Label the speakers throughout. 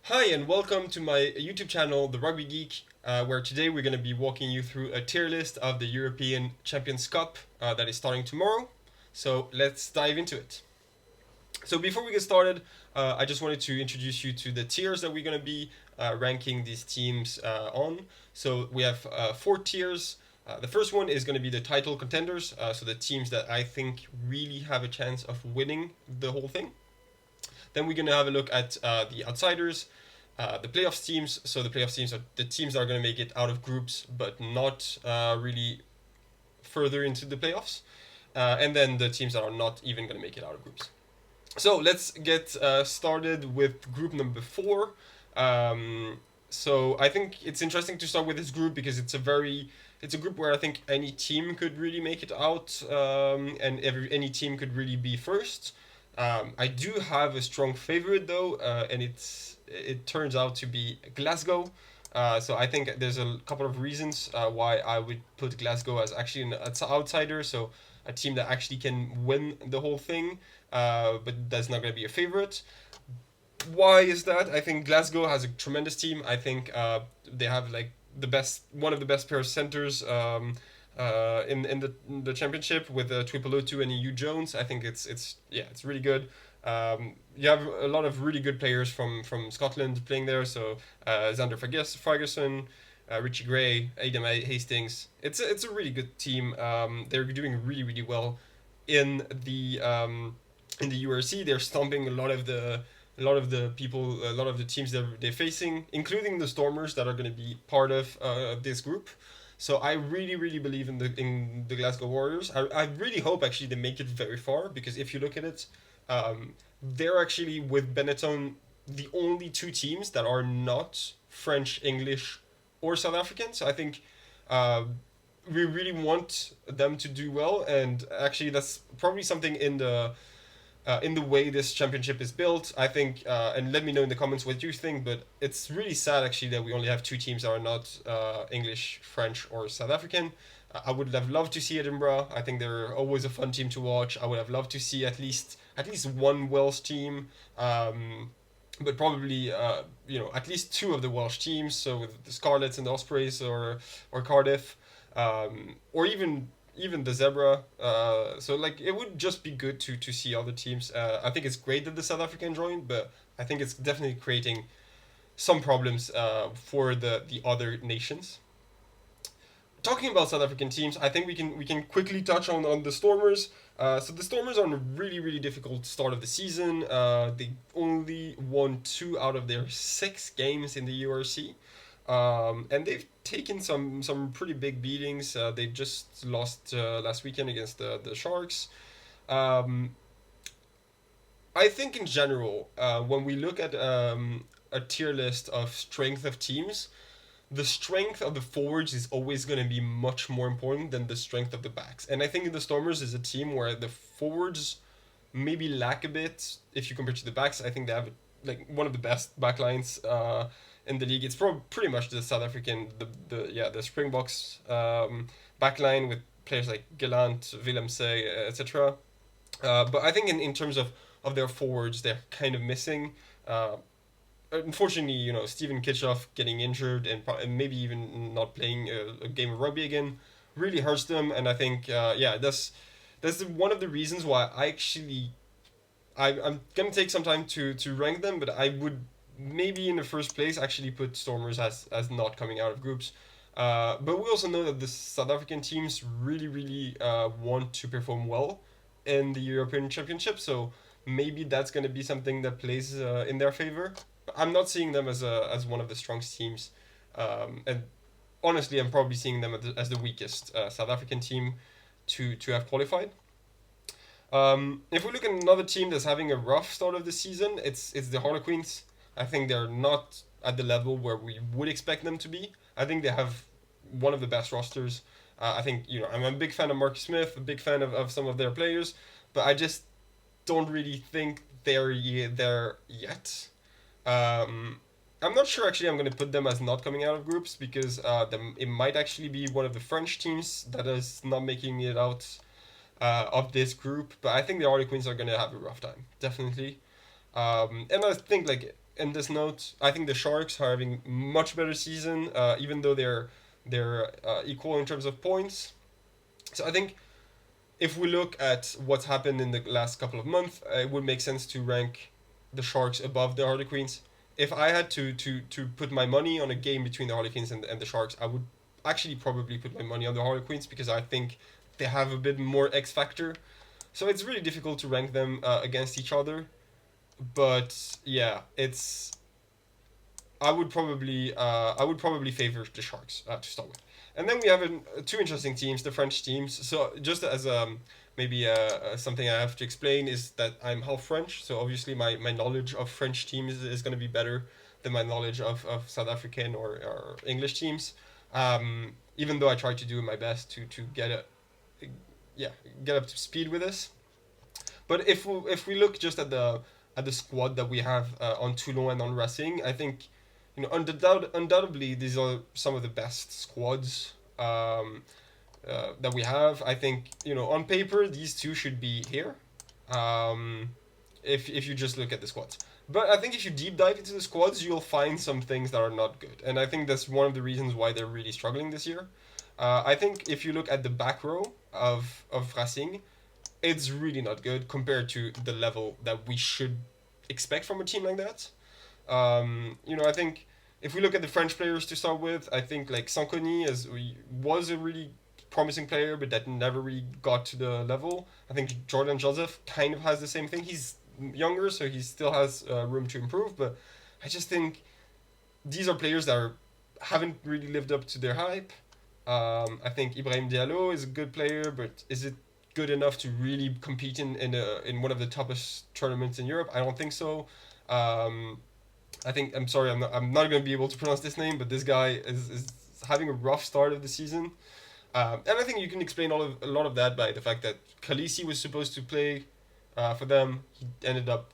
Speaker 1: Hi, and welcome to my YouTube channel, The Rugby Geek, where today we're going to be walking you through a tier list of the European Champions Cup that is starting tomorrow. So let's dive into it. So before we get started, I just wanted to introduce you to the tiers that we're going to be ranking these teams on. So we have four tiers. The first one is going to be the title contenders, so the teams that I think really have a chance of winning the whole thing. Then we're going to have a look at the outsiders, the playoffs teams. So the playoffs teams are the teams that are going to make it out of groups, but not really further into the playoffs. And then the teams that are not even going to make it out of groups. So let's get started with group number four. So I think it's interesting to start with this group because it's a group where I think any team could really make it out, and any team could really be first. I do have a strong favorite though, and it turns out to be Glasgow. So I think there's a couple of reasons why I would put Glasgow as actually an outsider. So a team that actually can win the whole thing, but that's not going to be a favorite. Why is that? I think Glasgow has a tremendous team. I think they have like one of the best pair of centers in the championship with Tuipulotu and EU Jones. I think it's really good. You have a lot of really good players from Scotland playing there. So Xander Ferguson, Richie Gray, Adam Hastings. It's a really good team. They're doing really well in the URC. They're stomping a lot of the teams that they're facing, including the Stormers that are going to be part of this group. So I really believe in the Glasgow Warriors. I really hope actually they make it very far because if you look at it, they're actually with Benetton the only two teams that are not French, English, or South African. So I think uh, we really want them to do well, and actually that's probably something in the way this championship is built. I think, and let me know in the comments what you think, but it's really sad actually that we only have two teams that are not English, French, or South African. I would have loved to see Edinburgh. I think they're always a fun team to watch. I would have loved to see at least one Welsh team, but probably at least two of the Welsh teams. So with the Scarlets and the Ospreys, or Cardiff, or even the Zebra. So like it would just be good to see other teams. I think it's great that the South African joined, but I think it's definitely creating some problems for the other nations. Talking about South African teams, I think we can quickly touch on the Stormers. So the Stormers are on a really difficult start of the season. They only won two out of their six games in the URC. And they've taken some pretty big beatings. They just lost last weekend against the Sharks. Um, I think in general, when we look at a tier list of strength of teams, the strength of the forwards is always going to be much more important than the strength of the backs. And I think the Stormers is a team where the forwards maybe lack a bit if you compare to the backs. I think they have like one of the best backlines in the league. It's pretty much the South African, the Springboks backline with players like Gallant, Willemse, etc. But I think in terms of their forwards, they're kind of missing. Unfortunately, Steven Kitchoff getting injured and maybe even not playing a game of rugby again really hurts them. And I think, that's one of the reasons why I'm gonna take some time to rank them, but I would maybe in the first place actually put Stormers as not coming out of groups. But we also know that the South African teams really want to perform well in the European Championship, so maybe that's going to be something that plays in their favor. I'm not seeing them as one of the strongest teams, and honestly, I'm probably seeing them as the weakest South African team to have qualified. If we look at another team that's having a rough start of the season, it's the Harlequins. I think they're not at the level where we would expect them to be. I think they have one of the best rosters. I think I'm a big fan of Mark Smith, a big fan of some of their players, but I just don't really think there yet. Um, I'm not sure actually. I'm going to put them as not coming out of groups because it might actually be one of the French teams that is not making it out of this group. But I think the Harlequins are going to have a rough time, definitely. And I think like in this note, I think the Sharks are having much better season, even though they're equal in terms of points. So I think if we look at what's happened in the last couple of months, it would make sense to rank the Sharks above the Harlequins. If I had to put my money on a game between the Harlequins and the Sharks, I would actually probably put my money on the Harlequins because I think they have a bit more X factor. So it's really difficult to rank them against each other. But yeah, it's I would probably favor the Sharks to start with, and then we have two interesting teams, the French teams. So just as maybe something I have to explain is that I'm half French, so obviously my knowledge of French teams is going to be better than my knowledge of South African or English teams. Even though I try to do my best to get yeah get up to speed with this. But if we look just at the squad that we have on Toulon and on Racing, I think undoubtedly these are some of the best squads that we have. I think on paper these two should be here. Um, if you just look at the squads. But I think if you deep dive into the squads, you'll find some things that are not good, and I think that's one of the reasons why they're really struggling this year. I think if you look at the back row of Racing, it's really not good compared to the level that we should expect from a team like that. I think if we look at the French players to start with, I think like Sanconi was a really promising player, but that never really got to the level. I think Jordan Joseph kind of has the same thing. He's younger, so he still has room to improve, but I just think these are players that haven't really lived up to their hype. I think Ibrahim Diallo is a good player, but is it good enough to really compete in one of the toughest tournaments in Europe? I don't think so. Um, I think I'm not going to be able to pronounce this name, but this guy is having a rough start of the season. And I think you can explain a lot of that by the fact that Khaleesi was supposed to play for them. He ended up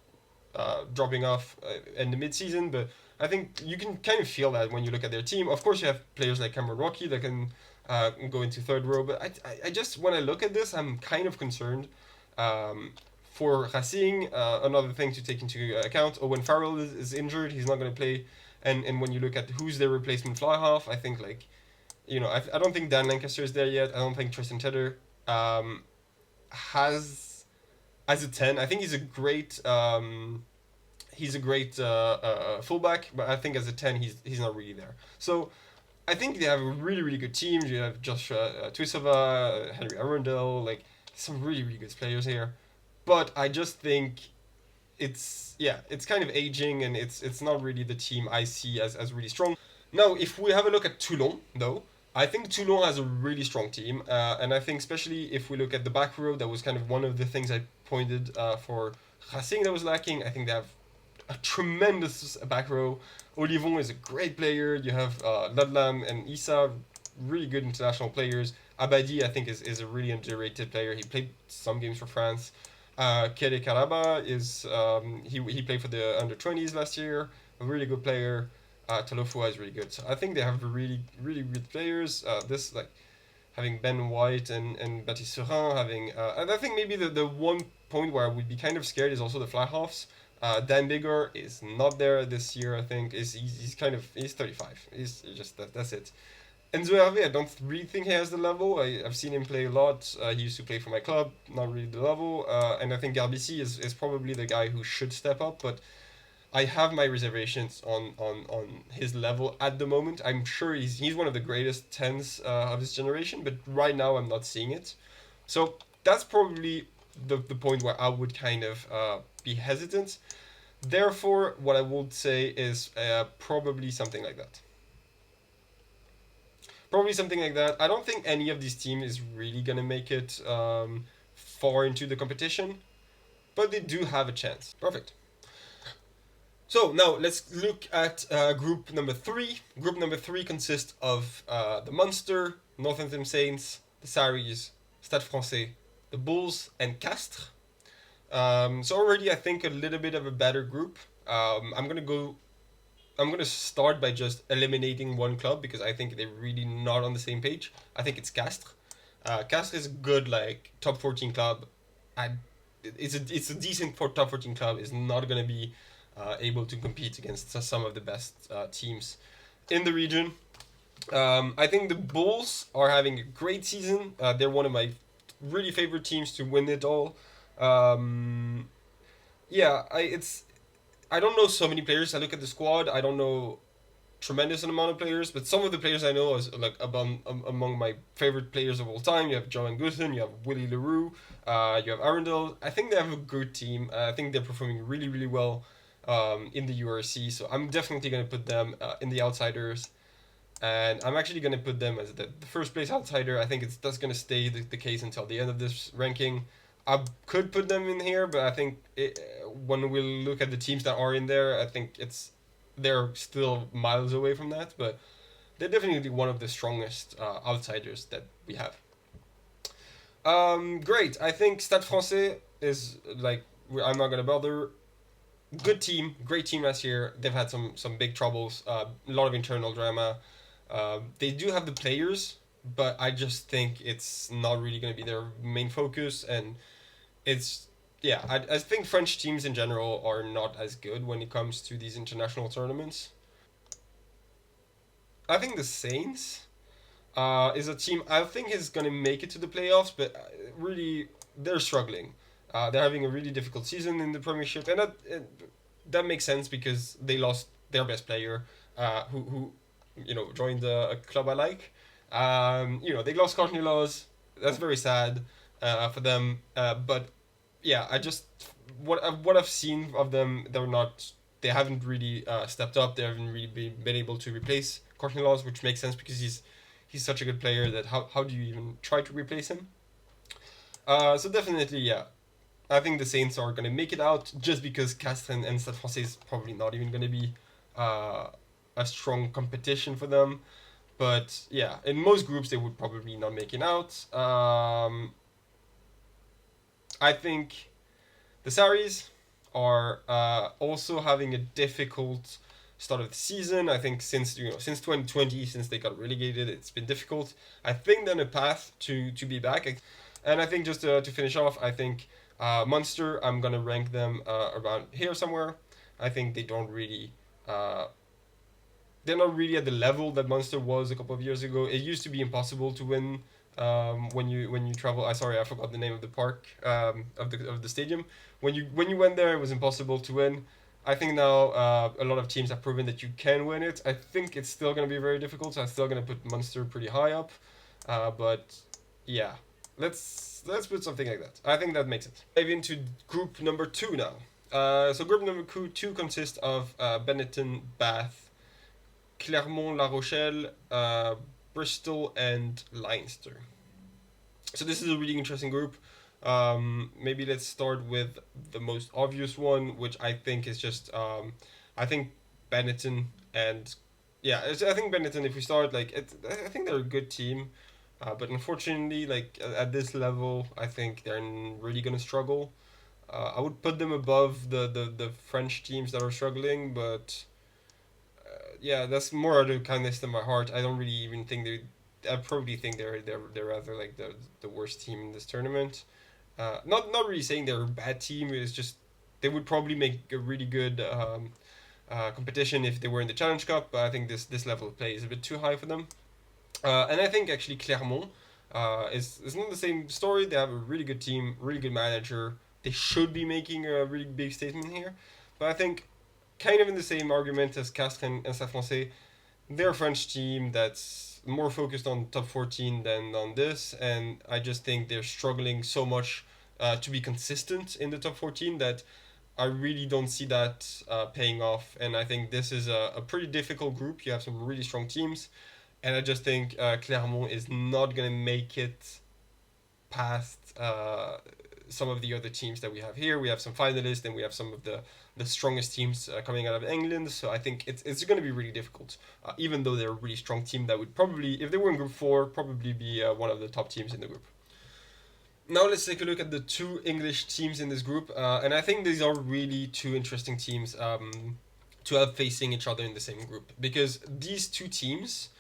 Speaker 1: dropping off in the mid-season, but I think you can kind of feel that when you look at their team. Of course, you have players like Cameron Rocky that can go into third row, but I just when I look at this, I'm kind of concerned. Um, for Racing, another thing to take into account, Owen Farrell is injured. He's not going to play. And when you look at who's their replacement fly half, I think I don't think Dan Lancaster is there yet. I don't think Tristan Tedder has as a 10. I think he's a great fullback, but I think as a 10 he's not really there. So I think they have a really really good team. You have Joshua Tuisova, Henry Arundel, like some really really good players here. But I just think it's kind of aging, and it's not really the team I see as really strong. Now, if we have a look at Toulon, though, I think Toulon has a really strong team, and I think especially if we look at the back row, that was kind of one of the things I pointed for Racing that was lacking. I think they have a tremendous back row. Olivon is a great player. You have Ludlam and Issa, really good international players. Abadi, I think, is a really underrated player. He played some games for France. Kere Karaba he played for the under 20s last year. A really good player. Talofua is really good. So I think they have really really good players. This like having Ben White and Baptiste Serin having and I think maybe the one point where I would be kind of scared is also the fly halves. Dan Bigger is not there this year. I think he's 35. He's just that's it. Enzo Hervé, I don't really think he has the level. I've seen him play a lot. He used to play for my club, not really the level. And I think Garbici is probably the guy who should step up, but I have my reservations on his level at the moment. I'm sure he's one of the greatest tens of his generation, but right now I'm not seeing it. So that's probably the point where I would kind of be hesitant. Therefore, what I would say is probably something like that. Probably something like that. I don't think any of these teams is really gonna make it far into the competition, but they do have a chance. Perfect. So now let's look at group number three. Group number three consists of the Munster, Northampton Saints, the Saris, Stade Francais, the Bulls, and Castres. So already I think a little bit of a better group. I'm gonna start by just eliminating one club because I think they're really not on the same page. I think it's Castres. Castres is a good like top 14 club. I, it's a decent for top 14 club. It's not gonna be able to compete against some of the best teams in the region. I think the Bulls are having a great season. They're one of my really favorite teams to win it all. Um, yeah, I don't know so many players. I look at the squad. I don't know tremendous amount of players, but some of the players I know is like among my favorite players of all time. You have John Guthen, you have Willie Leroux, you have Arundel. I think they have a good team. I think they're performing really really well in the URC. So I'm definitely gonna put them in the outsiders, and I'm actually gonna put them as the first place outsider. I think that's gonna stay the case until the end of this ranking. I could put them in here, but I think when we look at the teams that are in there, I think they're still miles away from that. But they're definitely one of the strongest outsiders that we have. Great. I think Stade Francais is like I'm not gonna bother. Good team, great team last year. They've had some big troubles, a lot of internal drama. They do have the players, but I just think it's not really going to be their main focus, and it's yeah. I think French teams in general are not as good when it comes to these international tournaments. I think the Saints is a team I think is going to make it to the playoffs, but really they're struggling. They're having a really difficult season in the Premiership, and that makes sense because they lost their best player, who joined a club I like. They lost Courtney Laws. That's very sad for them. But yeah, I just what I've seen of them, they haven't really stepped up. They haven't really been able to replace Courtney Laws, which makes sense because he's such a good player that how do you even try to replace him? So definitely, yeah. I think the Saints are going to make it out just because Castres and Stade Francais is probably not even going to be uh, a strong competition for them. But yeah, in most groups they would probably not make it out. I think the Saris are also having a difficult start of the season. I think since 2020, since they got relegated, it's been difficult. I think they're on a path to be back. And I think just to finish off, I think Munster, I'm gonna rank them around here somewhere. I think uh, they're not really at the level that Munster was a couple of years ago. It used to be impossible to win when you travel. I sorry, I forgot the name of the park of the stadium. When you went there, it was impossible to win. I think now a lot of teams have proven that you can win it. I think it's still going to be very difficult. So I'm still going to put Munster pretty high up, but yeah, let's put something like that. I think that makes it. Dive into group number two now. So group number two consists of Benetton, Bath, Clermont, La Rochelle, Bristol, and Leinster. So this is a really interesting group. Maybe let's start with the most obvious one, which I think is just I think Benetton and yeah, I think Benetton. If we start I think they're a good team, but unfortunately, like at this level, I think they're really gonna struggle. I would put them above the French teams that are struggling, but yeah, that's more out of kindness than my heart. I don't really even think they. I probably think they're rather like the worst team in this tournament. Not really saying they're a bad team. It's just they would probably make a really good competition if they were in the Challenge Cup. But I think this level of play is a bit too high for them. And I think actually Clermont is not the same story. They have a really good team, really good manager. They should be making a really big statement here. But I think kind of in the same argument as Castres and Stade Francais, they're a French team that's more focused on top 14 than on this, and I just think they're struggling so much to be consistent in the top 14 that I really don't see that paying off. And I think this is a pretty difficult group. You have some really strong teams, and I just think Clermont is not going to make it past some of the other teams that we have here. We have some finalists, and we have some of the strongest teams coming out of England. So I think it's going to be really difficult. Even though they're a really strong team, that would probably, if they were in Group 4, probably be one of the top teams in the group. Now let's take a look at the two English teams in this group, and I think these are really two interesting teams to have facing each other in the same group because these two teams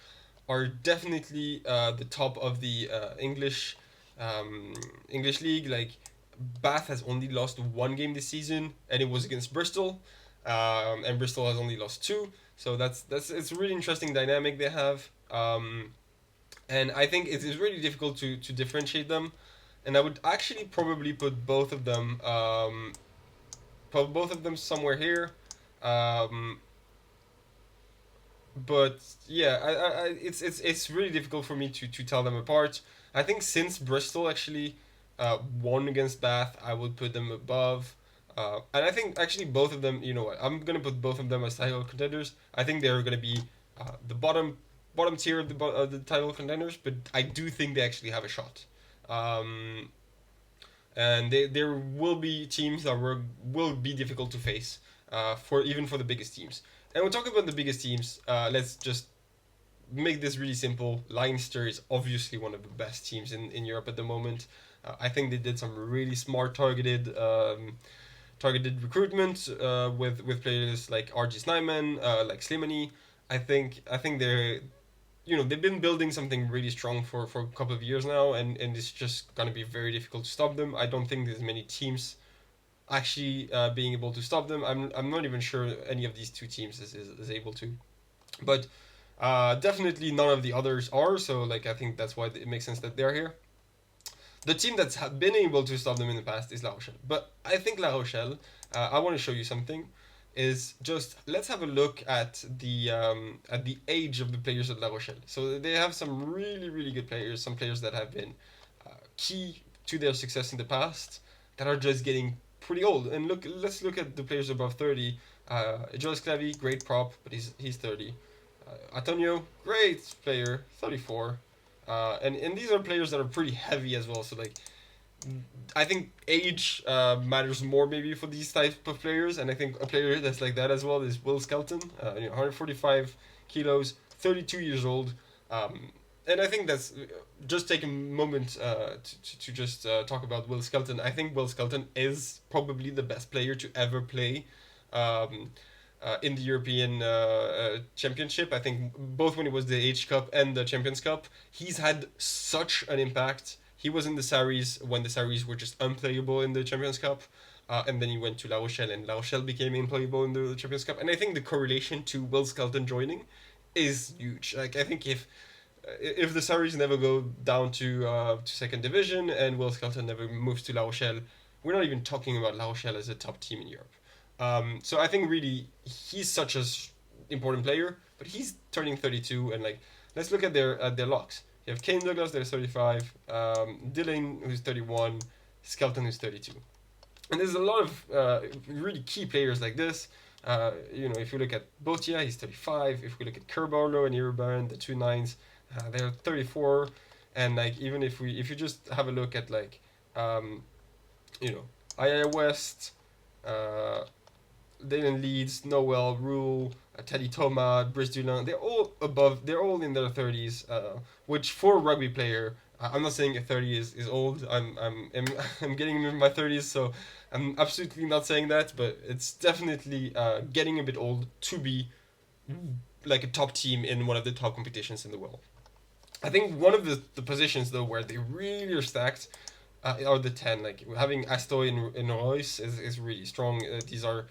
Speaker 1: are definitely the top of the English league. Like Bath has only lost one game this season, and it was against Bristol. and Bristol has only lost two. So that's it's a really interesting dynamic they have. And I think it is really difficult to differentiate them. And I would actually probably put both of them somewhere here. Um, but yeah, it's really difficult for me to tell them apart. I think since Bristol actually won against Bath, I would put them above. And I think actually both of them, you know what, I'm gonna put both of them as title contenders. I think they're gonna be the bottom tier of the title contenders, but I do think they actually have a shot. Um, and there will be teams that will be difficult to face for even for the biggest teams. And we'll talk about the biggest teams. Let's just make this really simple. Leinster is obviously one of the best teams in Europe at the moment. I think they did some really smart targeted recruitment with players like RG Snyman, like Slimani. I think they're they've been building something really strong for a couple of years now, and it's just gonna be very difficult to stop them. I don't think there's many teams actually being able to stop them. I'm not even sure any of these two teams is able to, but definitely none of the others are. So like I think that's why it makes sense that they're here. The team that's been able to stop them in the past is La Rochelle, but I think La Rochelle. I want to show you something. Is just let's have a look at the age of the players at La Rochelle. So they have some really good players, some players that have been key to their success in the past that are just getting pretty old. And let's look at the players above 30. Joel Clavy, great prop, but he's 30. Antonio, great player, 34. And these are players that are pretty heavy as well. So like I think age matters more maybe for these type of players, and I think a player that's like that as well is Will Skelton. 145 kilos, 32 years old, and I think that's just take a moment to just talk about Will Skelton. I think Will Skelton is probably the best player to ever play. Um, in the European Championship, I think both when it was the H Cup and the Champions Cup, he's had such an impact. He was in the Saris when the Saris were just unplayable in the Champions Cup. And then he went to La Rochelle, and La Rochelle became unplayable in the Champions Cup. And I think the correlation to Will Skelton joining is huge. Like I think if the Saris never go down to second division and Will Skelton never moves to La Rochelle, we're not even talking about La Rochelle as a top team in Europe. So I think really he's such a important player, but he's turning 32, and like let's look at their locks. You have Kane Douglas, there's 35, Dylan, who's 31, Skelton, who's 32. And there's a lot of really key players like this. If you look at Botia, he's 35. If we look at Kerbarlow and Iribarren, the two nines, they're 34. And like even if you just have a look at like, you know, Aya West, Dalen Leeds, Noel, Rule, Teddy Thomas, Brice Dulin, they're all in their 30s, which for a rugby player, I'm not saying 30 is old, I'm getting in my 30s, so I'm absolutely not saying that, but it's definitely getting a bit old to be like a top team in one of the top competitions in the world. I think one of the positions though where they really are stacked are the 10. Like having Astoy and Royce is really strong. These are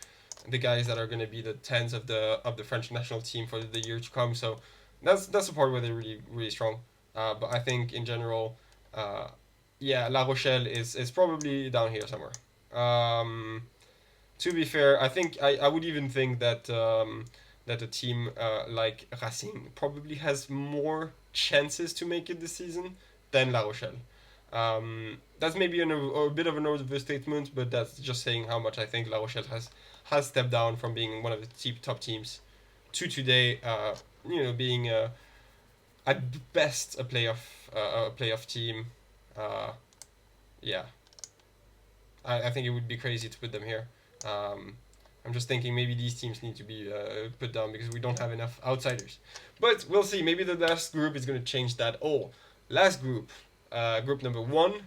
Speaker 1: the guys that are going to be the tens of the French national team for the year to come. So that's the part where they're really strong. But I think in general, yeah, La Rochelle is probably down here somewhere. Um, to be fair, I think I would even think that a team like Racing probably has more chances to make it this season than La Rochelle. That's maybe a bit of an overstatement, but that's just saying how much I think La Rochelle has stepped down from being one of the top teams to today, being at best a playoff team. Uh, yeah, I think it would be crazy to put them here. Um, I'm just thinking maybe these teams need to be put down because we don't have enough outsiders. But we'll see. Maybe the last group is going to change that all. Last group, group number one,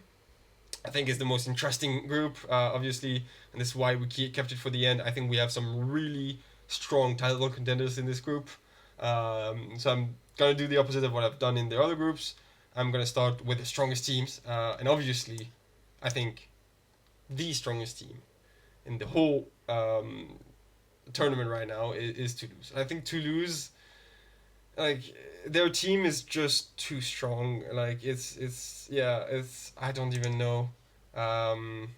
Speaker 1: I think is the most interesting group, obviously, and this is why we kept it for the end. I think we have some really strong title contenders in this group. So I'm going to do the opposite of what I've done in the other groups. I'm going to start with the strongest teams, and obviously, I think the strongest team in the whole tournament right now is Toulouse. I think Toulouse, like, their team is just too strong. Like, it's yeah, it's I don't even know. Um,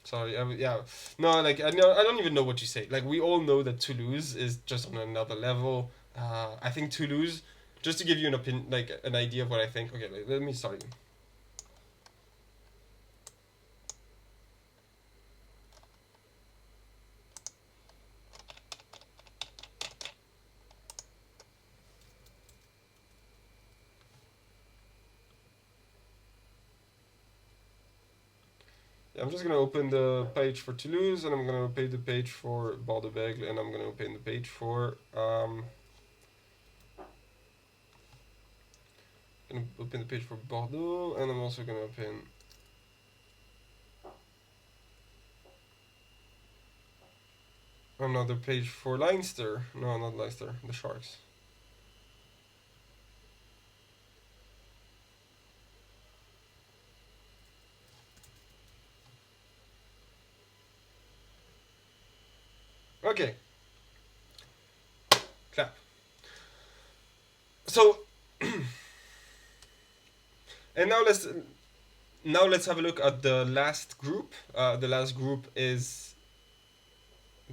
Speaker 1: Sorry, yeah, no, like I don't even know what you say. Like, we all know that Toulouse is just on another level. I think Toulouse, just to give you an opinion, like an idea of what I think. Okay, let me start. I'm just gonna open the page for Toulouse, and I'm gonna open the page for Bordeaux-Bègles, and I'm gonna open the page for gonna open the page for Bordeaux, and I'm also gonna open another page for Leinster. No, not Leinster, the Sharks. Okay, clap. So, and now let's have a look at the last group. The last group is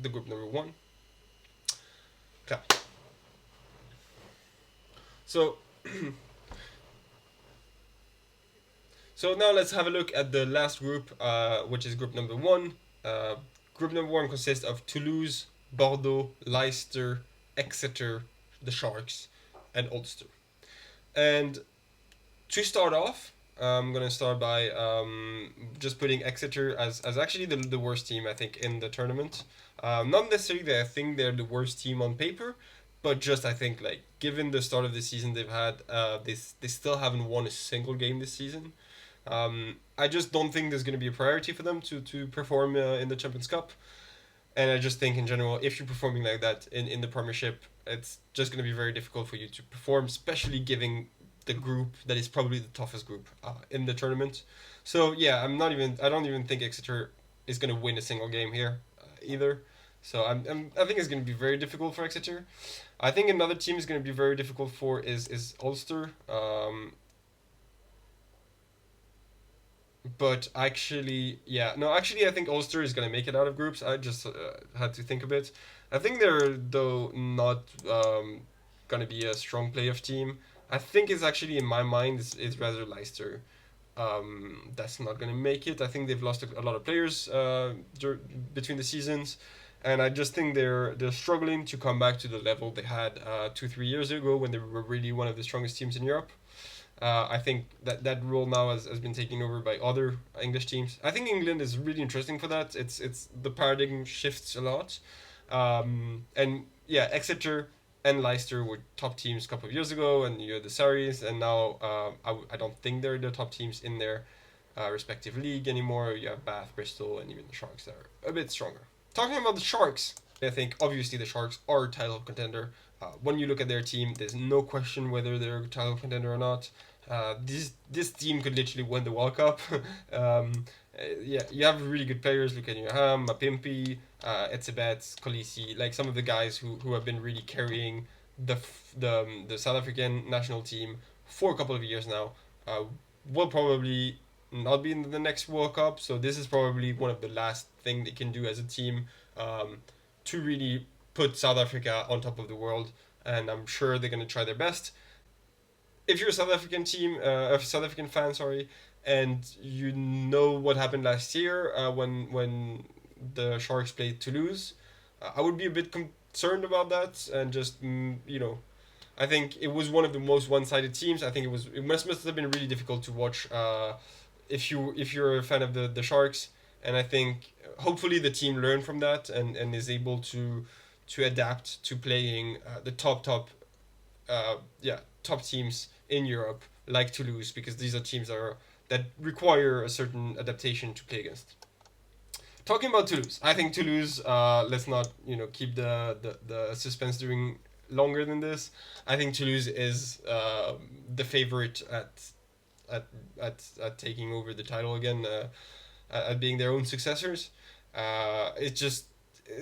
Speaker 1: the group number one. Clap. So, so now let's have a look at the last group, which is group number one. Uh, Group number one consists of Toulouse, Bordeaux, Leicester, Exeter, the Sharks, and Ulster. And to start off, I'm gonna start by just putting Exeter as actually the worst team I think in the tournament. Not necessarily that I think they're the worst team on paper, but just I think like given the start of the season they've had, they still haven't won a single game this season. I just don't think there's going to be a priority for them to perform in the Champions Cup. And I just think in general, if you're performing like that in the Premiership, it's just going to be very difficult for you to perform, especially given the group that is probably the toughest group in the tournament. So yeah, I don't even think Exeter is going to win a single game here either. So I think it's going to be very difficult for Exeter. I think another team is going to be very difficult for is Ulster. But actually, yeah, no, actually, I think Ulster is gonna make it out of groups. I just had to think a bit. I think they're though not gonna be a strong playoff team. I think it's actually in my mind it's rather Leicester. That's not gonna make it. I think they've lost a lot of players between the seasons, and I just think they're struggling to come back to the level they had 2 3 years ago when they were really one of the strongest teams in Europe. I think that role now has been taken over by other English teams. I think England is really interesting for that. It's the paradigm shifts a lot, and yeah, Exeter and Leicester were top teams a couple of years ago, and you had the Saris, and now I don't think they're the top teams in their respective league anymore. You have Bath, Bristol, and even the Sharks that are a bit stronger. Talking about the Sharks, I think obviously the Sharks are a title contender. When you look at their team, there's no question whether they're a title contender or not. This team could literally win the World Cup. Yeah, you have really good players. Look at Ham, Mapimpi, Etzebeth, Kolisi, like some of the guys who have been really carrying the South African national team for a couple of years now. Will probably not be in the next World Cup, so this is probably one of the last thing they can do as a team um, to really put South Africa on top of the world. And I'm sure they're gonna try their best. If you're a South African team, a South African fan, sorry, and you know what happened last year when the Sharks played Toulouse, I would be a bit concerned about that, and just I think it was one of the most one-sided teams. I think it must have been really difficult to watch if you're a fan of the Sharks, and I think hopefully the team learned from that and is able to adapt to playing the top teams in Europe like Toulouse, because these are teams that require a certain adaptation to play against. Talking about Toulouse, I think Toulouse. Let's not keep the suspense during longer than this. I think Toulouse is the favorite at taking over the title again, at being their own successors. It's just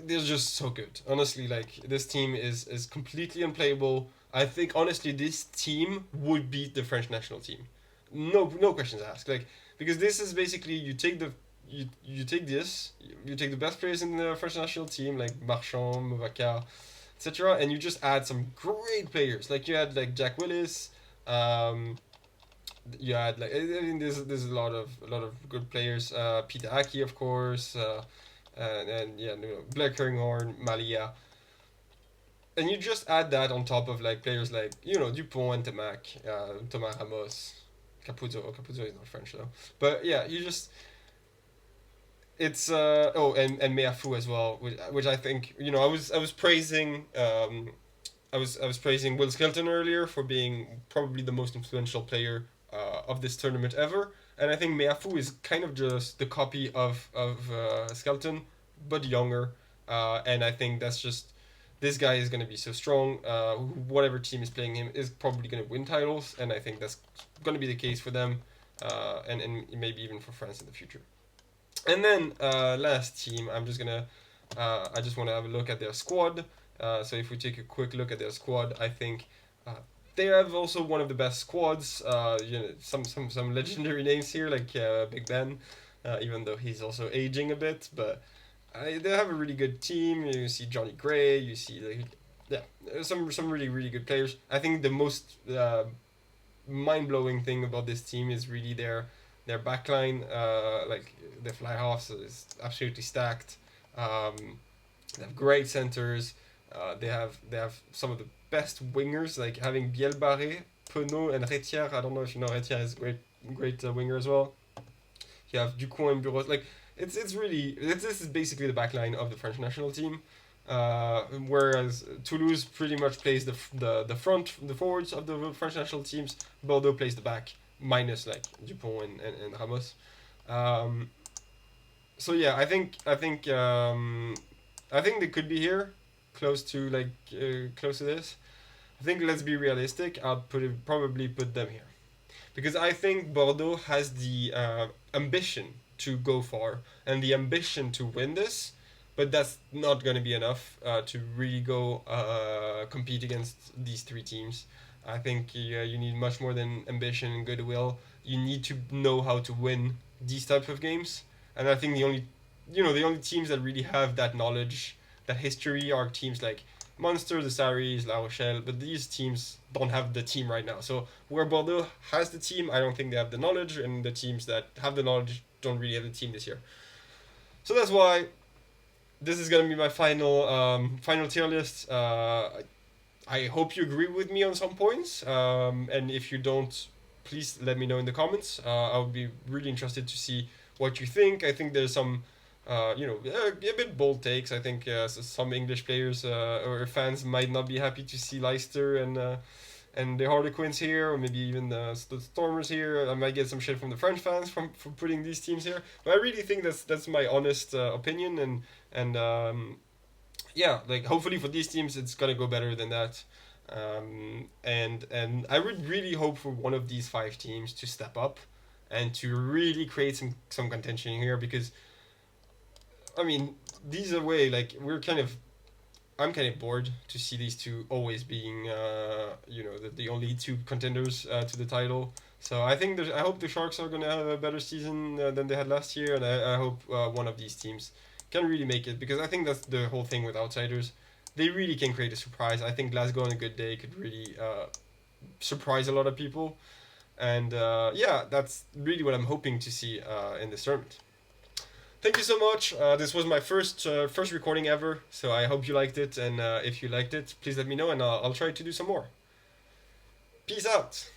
Speaker 1: they're just so good. Honestly, like this team is completely unplayable. I think honestly this team would beat the French national team. No questions asked. Like because this is basically you take this, you take the best players in the French national team like Marchand, Movaca, etc., and you just add some great players. Like you had like Jack Willis, um, you had like I mean there's a lot of good players. Peter Aki of course, and yeah, no, Black Herringhorn, Malia, and you just add that on top of like players like Dupont and Tamac, Thomas Ramos, Capuzzo is not French though, but yeah, you just it's and Meafu as well, which I think I was praising I was praising Will Skelton earlier for being probably the most influential player of this tournament ever, and I think Meafu is kind of just the copy of Skelton, but younger, and I think that's just this guy is going to be so strong. Whatever team is playing him is probably going to win titles, and I think that's going to be the case for them, and maybe even for France in the future. And then last team, I just want to have a look at their squad. So if we take a quick look at their squad, I think they have also one of the best squads. Some legendary names here like Big Ben, even though he's also aging a bit. But they have a really good team. You see Johnny Gray. You see like yeah, some really good players. I think the most mind blowing thing about this team is really their backline. Like the fly halves is absolutely stacked. They have great centers. They have some of the best wingers, like having Bielbarré, Penaud, and Retière. I don't know if you know Retière is great winger as well. You have Ducoin and Bureau. Like this is basically the backline of the French national team. Whereas Toulouse pretty much plays the forwards of the French national teams. Bordeaux plays the back, minus like Dupont and Ramos. Um, so yeah, I think they could be here, close to close to this. I think let's be realistic. Probably put them here because I think Bordeaux has the ambition to go far and the ambition to win this, but that's not going to be enough to really go compete against these three teams. I think you need much more than ambition and goodwill. You need to know how to win these types of games, and I think the only teams that really have that knowledge, that history, are teams like Munster, the Saris, La Rochelle, but these teams don't have the team right now. So where Bordeaux has the team, I don't think they have the knowledge, and the teams that have the knowledge don't really have the team this year. So that's why this is gonna be my final tier list. I hope you agree with me on some points, and if you don't, please let me know in the comments. I would be really interested to see what you think. I think there's some a bit bold takes. I think some English players or fans might not be happy to see Leicester and the Harlequins here, or maybe even the Stormers here. I might get some shit from the French fans for putting these teams here, but I really think that's my honest opinion, and yeah, like hopefully for these teams it's gonna go better than that. And I would really hope for one of these five teams to step up and to really create some contention here because I mean, these are way like I'm kind of bored to see these two always being the only two contenders to the title. So I hope the Sharks are gonna have a better season than they had last year, and I hope one of these teams can really make it because I think that's the whole thing with outsiders. They really can create a surprise. I think Glasgow on a good day could really surprise a lot of people, and yeah, that's really what I'm hoping to see in this tournament. Thank you so much. This was my first recording ever, so I hope you liked it. And if you liked it, please let me know, and I'll try to do some more. Peace out.